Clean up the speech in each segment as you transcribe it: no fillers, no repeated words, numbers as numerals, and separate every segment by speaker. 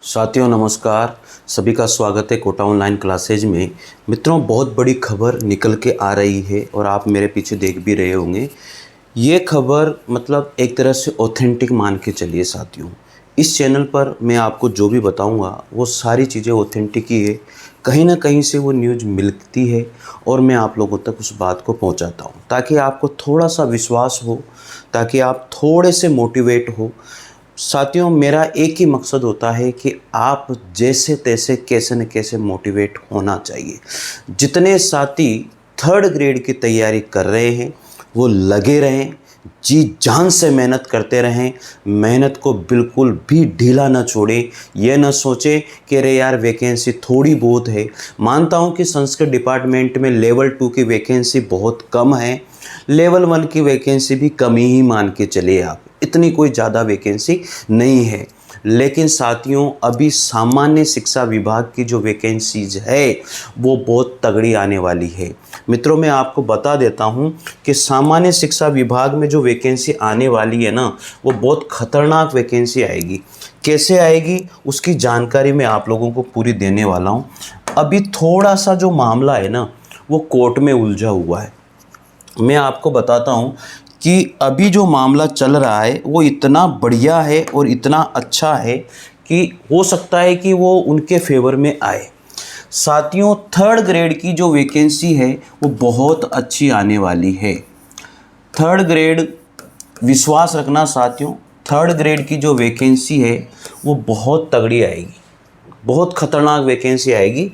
Speaker 1: साथियों नमस्कार। सभी का स्वागत है कोटा ऑनलाइन क्लासेज में। मित्रों, बहुत बड़ी खबर निकल के आ रही है और आप मेरे पीछे देख भी रहे होंगे। ये खबर मतलब एक तरह से ऑथेंटिक मान के चलिए साथियों। इस चैनल पर मैं आपको जो भी बताऊंगा वो सारी चीज़ें ऑथेंटिक ही है। कहीं ना कहीं से वो न्यूज़ मिलती है और मैं आप लोगों तक उस बात को पहुंचाता हूं ताकि आपको थोड़ा सा विश्वास हो, ताकि आप थोड़े से मोटिवेट हो। साथियों, मेरा एक ही मकसद होता है कि आप जैसे तैसे कैसे न कैसे मोटिवेट होना चाहिए। जितने साथी थर्ड ग्रेड की तैयारी कर रहे हैं वो लगे रहें, जी जान से मेहनत करते रहें। मेहनत को बिल्कुल भी ढीला ना छोड़ें। यह ना सोचें कि अरे यार वैकेंसी थोड़ी बहुत है। मानता हूँ कि संस्कृत डिपार्टमेंट में लेवल 2 की वैकेंसी बहुत कम है, लेवल 1 की वैकेंसी भी कम ही मान के चलिए आप, इतनी कोई ज़्यादा वैकेंसी नहीं है। लेकिन साथियों, अभी सामान्य शिक्षा विभाग की जो वैकेंसीज है वो बहुत तगड़ी आने वाली है। मित्रों, मैं आपको बता देता हूं कि सामान्य शिक्षा विभाग में जो वैकेंसी आने वाली है ना, वो बहुत खतरनाक वैकेंसी आएगी। कैसे आएगी उसकी जानकारी मैं आप लोगों को पूरी देने वाला हूं। अभी थोड़ा सा जो मामला है ना वो कोर्ट में उलझा हुआ है। मैं आपको बताता हूं कि अभी जो मामला चल रहा है वो इतना बढ़िया है और इतना अच्छा है कि हो सकता है कि वो उनके फेवर में आए। साथियों, थर्ड ग्रेड की जो वैकेंसी है वो बहुत अच्छी आने वाली है। थर्ड ग्रेड, विश्वास रखना साथियों, थर्ड ग्रेड की जो वैकेंसी है वो बहुत तगड़ी आएगी, बहुत खतरनाक वैकेंसी आएगी।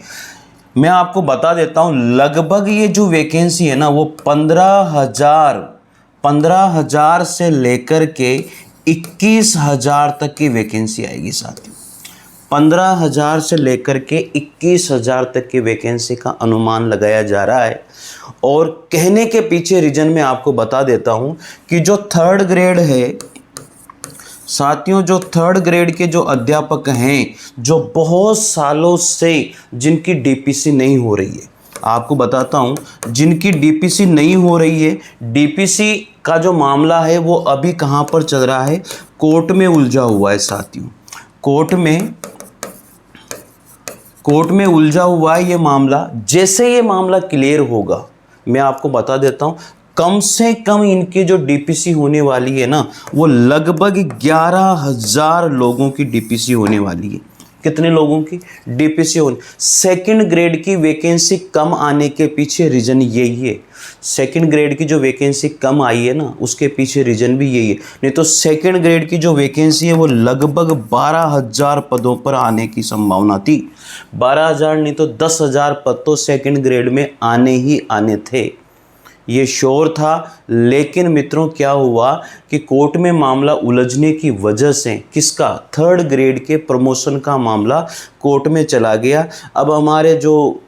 Speaker 1: मैं आपको बता देता हूं, लगभग ये जो वैकेंसी है ना वो 15,000 से लेकर के 21,000 तक की वैकेंसी आएगी साथियों। 15,000 से लेकर के 21,000 तक की वैकेंसी का अनुमान लगाया जा रहा है। और कहने के पीछे रीजन मैं आपको बता देता हूं कि जो थर्ड ग्रेड है साथियों, जो थर्ड ग्रेड के जो अध्यापक हैं, जो बहुत सालों से जिनकी डीपीसी नहीं हो रही है, आपको बताता हूं, जिनकी डीपीसी नहीं हो रही है, डीपीसी का जो मामला है वो अभी कहां पर चल रहा है, कोर्ट में उलझा हुआ है साथियों। कोर्ट में उलझा हुआ है ये मामला। जैसे ये मामला क्लियर होगा, मैं आपको बता देता हूं, कम से कम इनकी जो डीपीसी होने वाली है ना वो लगभग 11,000 लोगों की डीपीसी होने वाली है। कितने लोगों की डीपीसी होने? सेकंड ग्रेड की वैकेंसी कम आने के पीछे रीजन यही है। सेकंड ग्रेड की जो वैकेंसी कम आई है ना उसके पीछे रीजन भी यही है। नहीं तो सेकंड ग्रेड की जो वैकेंसी है वो लगभग 12,000 पदों पर आने की संभावना थी। 12,000 नहीं तो 10,000 पद तो सेकंड ग्रेड में आने ही आने थे, ये श्योर था। लेकिन मित्रों, क्या हुआ कि कोर्ट में मामला उलझने की वजह से किसका, थर्ड ग्रेड के प्रमोशन का मामला कोर्ट में चला गया। अब हमारे जो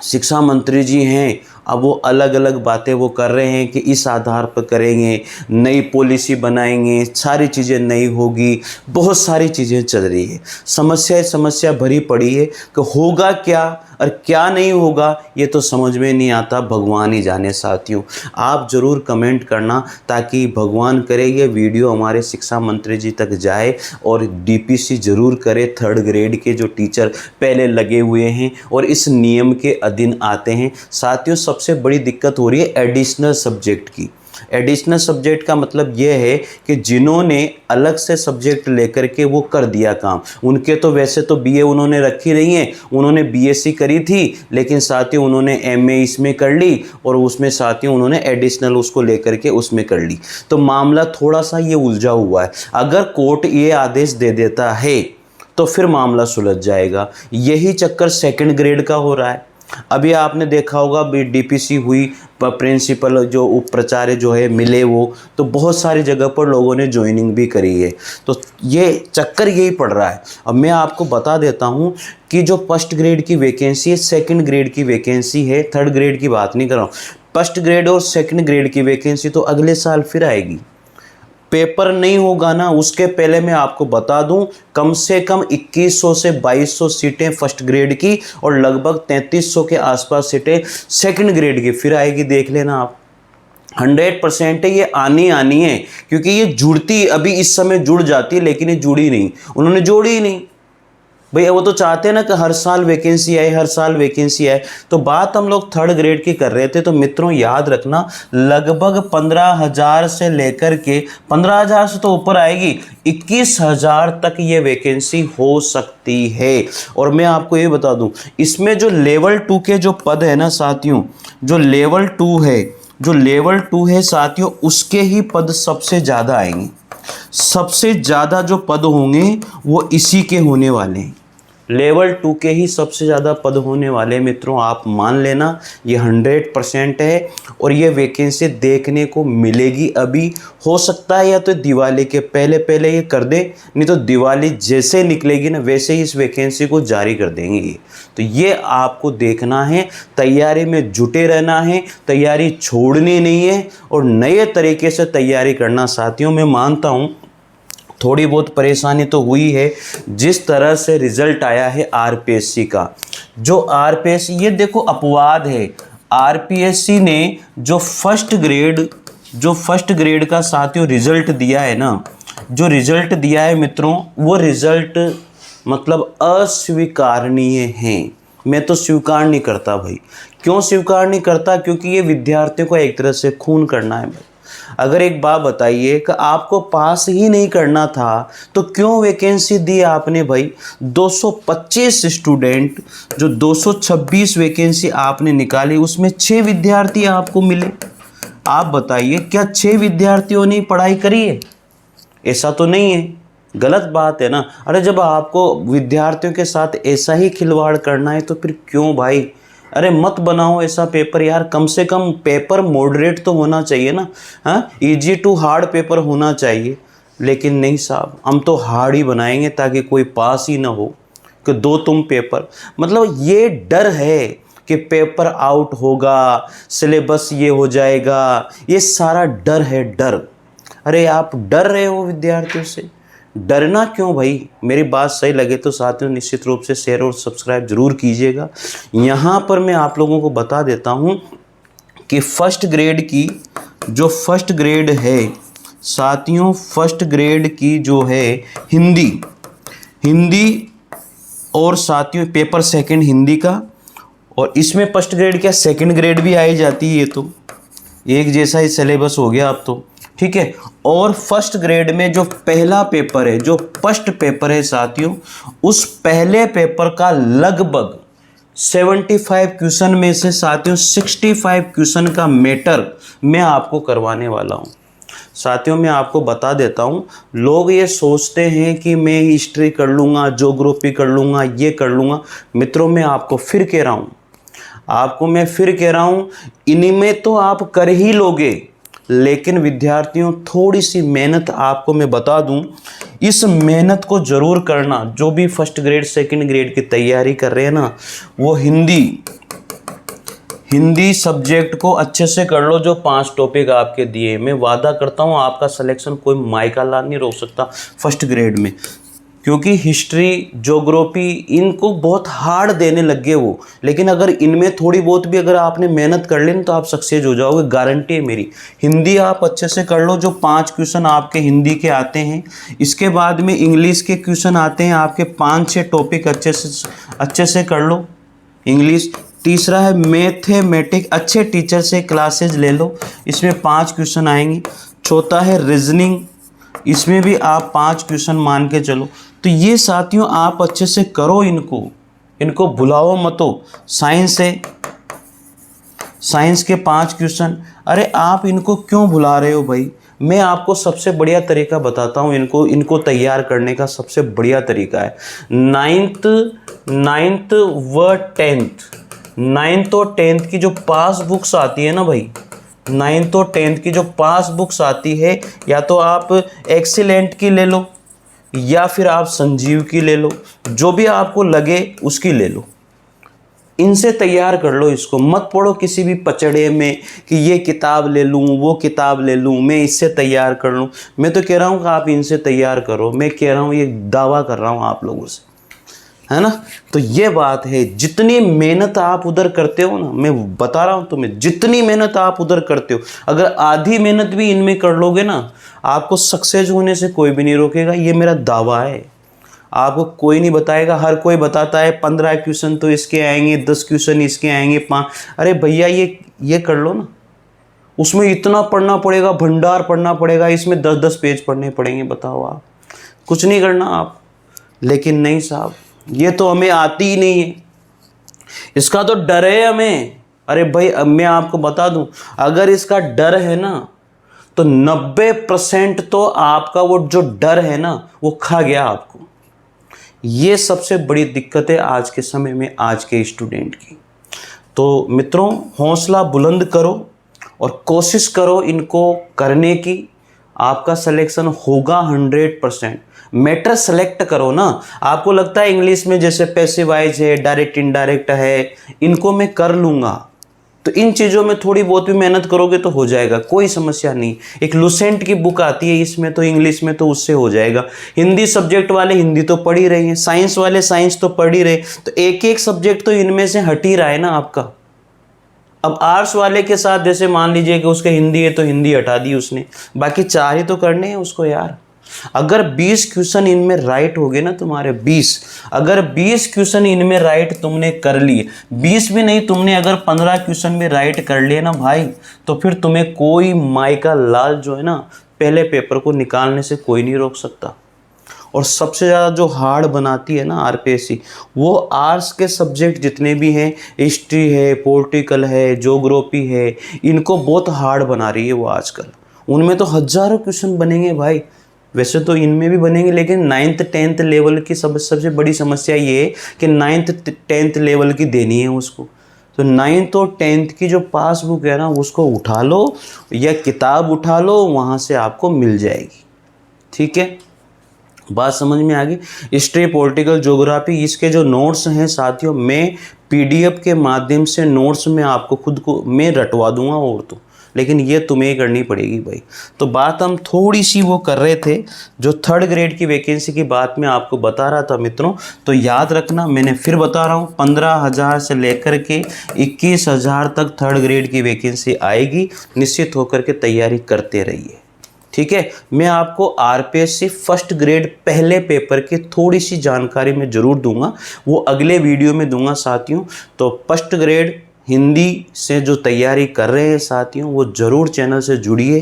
Speaker 1: शिक्षा मंत्री जी हैं, अब वो अलग अलग बातें वो कर रहे हैं कि इस आधार पर करेंगे, नई पॉलिसी बनाएंगे, सारी चीज़ें नई होगी, बहुत सारी चीज़ें चल रही है। समस्या भरी पड़ी है कि होगा क्या और क्या नहीं होगा ये तो समझ में नहीं आता, भगवान ही जाने। साथियों, आप ज़रूर कमेंट करना ताकि भगवान करे ये वीडियो हमारे शिक्षा मंत्री जी तक जाए और डीपीसी ज़रूर करे। थर्ड ग्रेड के जो टीचर पहले लगे हुए हैं और इस नियम के अधीन आते हैं। साथियों, सबसे बड़ी दिक्कत हो रही है एडिशनल सब्जेक्ट की। एडिशनल सब्जेक्ट का मतलब यह है कि जिन्होंने अलग से सब्जेक्ट लेकर के वो कर दिया काम, उनके तो वैसे तो बीए उन्होंने रखी नहीं है, उन्होंने बीएससी करी थी, लेकिन साथ ही उन्होंने एमए इसमें कर ली और उसमें साथ ही उन्होंने एडिशनल उसको लेकर के उसमें कर ली। तो मामला थोड़ा सा ये उलझा हुआ है। अगर कोर्ट ये आदेश दे देता है तो फिर मामला सुलझ जाएगा। यही चक्कर सेकंड ग्रेड का हो रहा है। अभी आपने देखा होगा डीपीसी हुई, प्रिंसिपल जो उप प्राचार्य जो है मिले, वो तो बहुत सारी जगह पर लोगों ने ज्वाइनिंग भी करी है। तो ये चक्कर यही पड़ रहा है। अब मैं आपको बता देता हूं कि जो फर्स्ट ग्रेड की वैकेंसी है, सेकंड ग्रेड की वैकेंसी है, थर्ड ग्रेड की बात नहीं कर रहा हूँ। फर्स्ट ग्रेड और सेकंड ग्रेड की वैकेंसी तो अगले साल फिर आएगी। पेपर नहीं होगा ना उसके पहले मैं आपको बता दूं, कम से कम 2100 से 2200 सीटें फर्स्ट ग्रेड की और लगभग 3300 के आसपास सीटें सेकंड ग्रेड की फिर आएगी। देख लेना आप, 100% है, ये आनी है। क्योंकि ये जुड़ती अभी इस समय जुड़ जाती है, लेकिन ये जुड़ी नहीं, उन्होंने जोड़ी ही नहीं। भैया वो तो चाहते हैं ना कि हर साल वैकेंसी आए, हर साल वैकेंसी आए। तो बात हम लोग 3rd ग्रेड की कर रहे थे। तो मित्रों याद रखना, लगभग 15,000 से लेकर के 15,000 से तो ऊपर आएगी, 21,000 तक ये वैकेंसी हो सकती है। और मैं आपको ये बता दूं, इसमें जो लेवल 2 के जो पद है ना साथियों, जो लेवल 2 है साथियों, उसके ही पद सबसे ज़्यादा आएंगे। सबसे ज़्यादा जो पद होंगे वो इसी के होने वाले हैं। लेवल 2 के ही सबसे ज़्यादा पद होने वाले मित्रों, आप मान लेना ये 100% है। और ये वैकेंसी देखने को मिलेगी। अभी हो सकता है या तो दिवाली के पहले पहले ये कर दे, नहीं तो दिवाली जैसे निकलेगी ना वैसे ही इस वैकेंसी को जारी कर देंगे। तो ये आपको देखना है, तैयारी में जुटे रहना है, तैयारी छोड़नी नहीं है और नए तरीके से तैयारी करना। साथियों मैं मानता हूँ थोड़ी बहुत परेशानी तो हुई है, जिस तरह से रिजल्ट आया है आरपीएससी का। जो आरपीएससी, ये देखो अपवाद है, आरपीएससी ने जो फर्स्ट ग्रेड का साथियों रिजल्ट दिया है ना, जो रिजल्ट दिया है मित्रों, वो रिजल्ट मतलब अस्वीकारनीय है। मैं तो स्वीकार नहीं करता भाई। क्यों स्वीकार नहीं करता? क्योंकि ये विद्यार्थियों को एक तरह से खून करना है भाई। अगर एक बात बताइए कि आपको पास ही नहीं करना था तो क्यों वैकेंसी दी आपने भाई? 225 स्टूडेंट, जो 226 वैकेंसी आपने निकाली, उसमें 6 विद्यार्थी आपको मिले। आप बताइए क्या 6 विद्यार्थियों ने पढ़ाई करी है? ऐसा तो नहीं है, गलत बात है ना। अरे जब आपको विद्यार्थियों के साथ ऐसा ही खिलवाड़ करना है तो फिर क्यों भाई? अरे मत बनाओ ऐसा पेपर यार, कम से कम पेपर मॉडरेट तो होना चाहिए ना। हाँ, इजी टू हार्ड पेपर होना चाहिए। लेकिन नहीं साहब, हम तो हार्ड ही बनाएंगे ताकि कोई पास ही ना हो कि 2 तुम पेपर। मतलब ये डर है कि पेपर आउट होगा, सिलेबस ये हो जाएगा, ये सारा डर है, डर। अरे आप डर रहे हो विद्यार्थियों से, डरना क्यों भाई? मेरी बात सही लगे तो साथियों निश्चित रूप से शेयर और सब्सक्राइब जरूर कीजिएगा। यहाँ पर मैं आप लोगों को बता देता हूँ कि फर्स्ट ग्रेड है साथियों, फर्स्ट ग्रेड की जो है हिंदी और साथियों पेपर सेकंड हिंदी का, और इसमें फर्स्ट ग्रेड क्या सेकंड ग्रेड भी आई जाती है। ये तो एक जैसा ही सिलेबस हो गया अब तो, ठीक है। और फर्स्ट ग्रेड में जो पहला पेपर है, जो फर्स्ट पेपर है साथियों, उस पहले पेपर का लगभग 75 क्वेश्चन में से साथियों 65 क्वेश्चन का मैटर मैं आपको करवाने वाला हूं। साथियों मैं आपको बता देता हूं, लोग ये सोचते हैं कि मैं हिस्ट्री कर लूँगा, ज्योग्राफी कर लूँगा, ये कर लूँगा। मित्रों मैं आपको फिर कह रहा हूं, इनमें तो आप कर ही लोगे, लेकिन विद्यार्थियों थोड़ी सी मेहनत आपको मैं बता दूं, इस मेहनत को जरूर करना। जो भी फर्स्ट ग्रेड सेकंड ग्रेड की तैयारी कर रहे हैं ना, वो हिंदी सब्जेक्ट को अच्छे से कर लो। जो 5 टॉपिक आपके दिए, मैं वादा करता हूं आपका सिलेक्शन कोई माइका लाल नहीं रोक सकता फर्स्ट ग्रेड में। क्योंकि हिस्ट्री, ज्योग्राफी इनको बहुत हार्ड देने लग गए वो। लेकिन अगर इनमें थोड़ी बहुत भी अगर आपने मेहनत कर ली तो आप सक्सेस हो जाओगे, गारंटी है मेरी। हिंदी आप अच्छे से कर लो, जो 5 क्वेश्चन आपके हिंदी के आते हैं। इसके बाद में इंग्लिश के क्वेश्चन आते हैं आपके, 5-6 टॉपिक अच्छे से कर लो इंग्लिश। तीसरा है मैथमेटिक्स, अच्छे टीचर से क्लासेज ले लो, इसमें 5 क्वेश्चन आएंगे। चौथा है रीजनिंग, इसमें भी आप 5 क्वेश्चन मान के चलो। तो ये साथियों आप अच्छे से करो, इनको भुलाओ मतो। साइंस है, साइंस के 5 क्वेश्चन, अरे आप इनको क्यों भुला रहे हो भाई? मैं आपको सबसे बढ़िया तरीका बताता हूँ, इनको तैयार करने का सबसे बढ़िया तरीका है। 9th व 9th और 10th की जो पास बुक्स आती है ना भाई, 9th और 10th की जो पास बुक्स आती है, या तो आप एक्सीलेंट की ले लो या फिर आप संजीव की ले लो, जो भी आपको लगे उसकी ले लो। इनसे तैयार कर लो, इसको मत पढ़ो किसी भी पचड़े में कि ये किताब ले लूँ, वो किताब ले लूँ, मैं इससे तैयार कर लूँ। मैं तो कह रहा हूँ कि आप इनसे तैयार करो। मैं कह रहा हूँ, ये दावा कर रहा हूँ आप लोगों से, है ना। तो ये बात है, जितनी मेहनत आप उधर करते हो ना, मैं बता रहा हूँ तुम्हें, जितनी मेहनत आप उधर करते हो, अगर आधी मेहनत भी इनमें कर लोगे ना, आपको सक्सेस होने से कोई भी नहीं रोकेगा। ये मेरा दावा है। आपको कोई नहीं बताएगा। हर कोई बताता है 15 क्वेश्चन तो इसके आएंगे, 10 क्वेश्चन इसके आएंगे, 5। अरे भैया ये कर लो ना, उसमें इतना पढ़ना पड़ेगा, भंडार पढ़ना पड़ेगा, इसमें 10-10 पेज पढ़ने पड़ेंगे। बताओ आप, कुछ नहीं करना आप। लेकिन नहीं साहब, ये तो हमें आती ही नहीं है, इसका तो डर है हमें। अरे भाई अब मैं आपको बता दूं, अगर इसका डर है ना तो 90% तो आपका वो जो डर है ना वो खा गया आपको। ये सबसे बड़ी दिक्कत है आज के समय में, आज के स्टूडेंट की। तो मित्रों, हौसला बुलंद करो और कोशिश करो इनको करने की। आपका सिलेक्शन होगा 100%। मैटर सेलेक्ट करो ना। आपको लगता है इंग्लिश में जैसे पैसिव वाइज है, डायरेक्ट इनडायरेक्ट है, इनको मैं कर लूँगा, तो इन चीज़ों में थोड़ी बहुत भी मेहनत करोगे तो हो जाएगा, कोई समस्या नहीं। एक लुसेंट की बुक आती है, इसमें तो इंग्लिश में तो उससे हो जाएगा। हिंदी सब्जेक्ट वाले हिंदी तो पढ़ ही रहे हैं, साइंस वाले साइंस तो पढ़ ही रहे, तो एक एक सब्जेक्ट तो इनमें से हट ही रहा है ना आपका। अब आर्ट्स वाले के साथ जैसे मान लीजिए कि उसके हिंदी है तो हिंदी हटा दी उसने, बाकी 4 ही तो करने हैं उसको यार। अगर 20 क्वेश्चन इनमें राइट हो गए ना तुम्हारे, 20, अगर 20 क्वेश्चन इनमें राइट तुमने कर लिए, 20 भी नहीं, तुमने अगर 15 क्वेश्चन भी राइट कर लिए ना भाई, तो फिर तुम्हें कोई माई का लाल जो है ना पहले पेपर को निकालने से कोई नहीं रोक सकता। और सबसे ज़्यादा जो हार्ड बनाती है ना आरपीएससी, वो आर्ट्स के सब्जेक्ट जितने भी हैं, हिस्ट्री है, पॉलिटिकल है, ज्योग्राफी है, इनको बहुत हार्ड बना रही है वो आजकल। उनमें तो हज़ारों क्वेश्चन बनेंगे भाई, वैसे तो इनमें भी बनेंगे, लेकिन 9th 10th लेवल की सबसे बड़ी समस्या ये है कि 9th 10th लेवल की देनी है उसको। तो 9th और 10th की जो पासबुक है ना उसको उठा लो या किताब उठा लो, वहाँ से आपको मिल जाएगी। ठीक है, बात समझ में आ गई। हिस्ट्री, पॉलिटिकल, ज्योग्राफी, इसके जो नोट्स हैं साथियों, मैं पीडीएफ के माध्यम से नोट्स में आपको खुद को मैं रटवा दूंगा, और तो लेकिन ये तुम्हें ही करनी पड़ेगी भाई। तो बात हम थोड़ी सी वो कर रहे थे, जो 3rd ग्रेड की वैकेंसी की बात मैं आपको बता रहा था मित्रों। तो याद रखना, मैंने फिर बता रहा हूँ, 15,000 से लेकर के 21,000 तक 3rd ग्रेड की वैकेंसी आएगी। निश्चित होकर के तैयारी करते रहिए। ठीक है, मैं आपको आरपीएससी 1st ग्रेड पहले पेपर की थोड़ी सी जानकारी मैं ज़रूर दूंगा, वो अगले वीडियो में दूंगा साथियों। तो 1st ग्रेड हिंदी से जो तैयारी कर रहे हैं साथियों, वो ज़रूर चैनल से जुड़िए।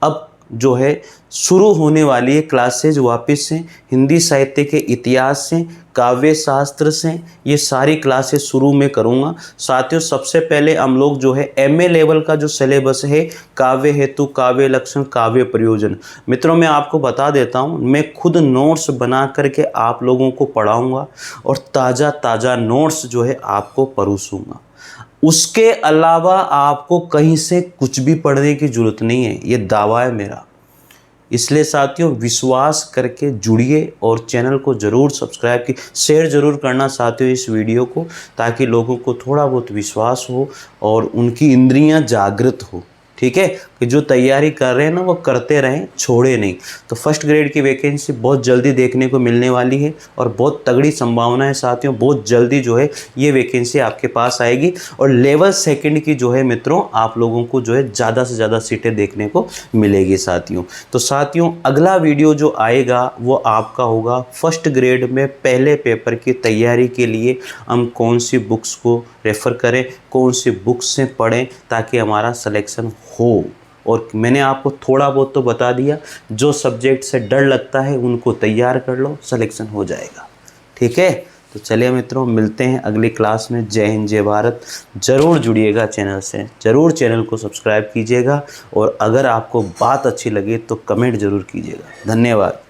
Speaker 1: अब जो है शुरू होने वाली है क्लासेज वापस से, हिंदी साहित्य के इतिहास से, काव्य शास्त्र से, ये सारी क्लासेस शुरू में करूँगा साथियों। सबसे पहले हम लोग जो है एमए लेवल का जो सिलेबस है, काव्य हेतु, काव्य लक्षण, काव्य प्रयोजन, मित्रों मैं आपको बता देता हूँ, मैं खुद नोट्स बना करके आप लोगों को पढ़ाऊँगा और ताज़ा ताज़ा नोट्स जो है आपको परोसूँगा। उसके अलावा आपको कहीं से कुछ भी पढ़ने की ज़रूरत नहीं है, ये दावा है मेरा। इसलिए साथियों विश्वास करके जुड़िए और चैनल को ज़रूर सब्सक्राइब की, शेयर ज़रूर करना साथियों इस वीडियो को, ताकि लोगों को थोड़ा बहुत विश्वास हो और उनकी इंद्रियां जागृत हो। ठीक है, कि जो तैयारी कर रहे हैं ना वो करते रहें, छोड़े नहीं। तो 1st ग्रेड की वैकेंसी बहुत जल्दी देखने को मिलने वाली है और बहुत तगड़ी संभावना है साथियों, बहुत जल्दी जो है ये वैकेंसी आपके पास आएगी। और लेवल 2nd की जो है मित्रों, आप लोगों को जो है ज़्यादा से ज़्यादा सीटें देखने को मिलेगी साथियों। तो साथियों अगला वीडियो जो आएगा वो आपका होगा 1st ग्रेड में पहले पेपर की तैयारी के लिए हम कौन सी बुक्स को रेफ़र करें, कौन सी बुक्स से पढ़ें ताकि हमारा सिलेक्शन हो। और मैंने आपको थोड़ा बहुत तो बता दिया, जो सब्जेक्ट से डर लगता है उनको तैयार कर लो, सिलेक्शन हो जाएगा। ठीक है, तो चलिए मित्रों मिलते हैं अगली क्लास में। जय हिंद, जय भारत। ज़रूर जुड़िएगा चैनल से, ज़रूर चैनल को सब्सक्राइब कीजिएगा और अगर आपको बात अच्छी लगे तो कमेंट ज़रूर कीजिएगा। धन्यवाद।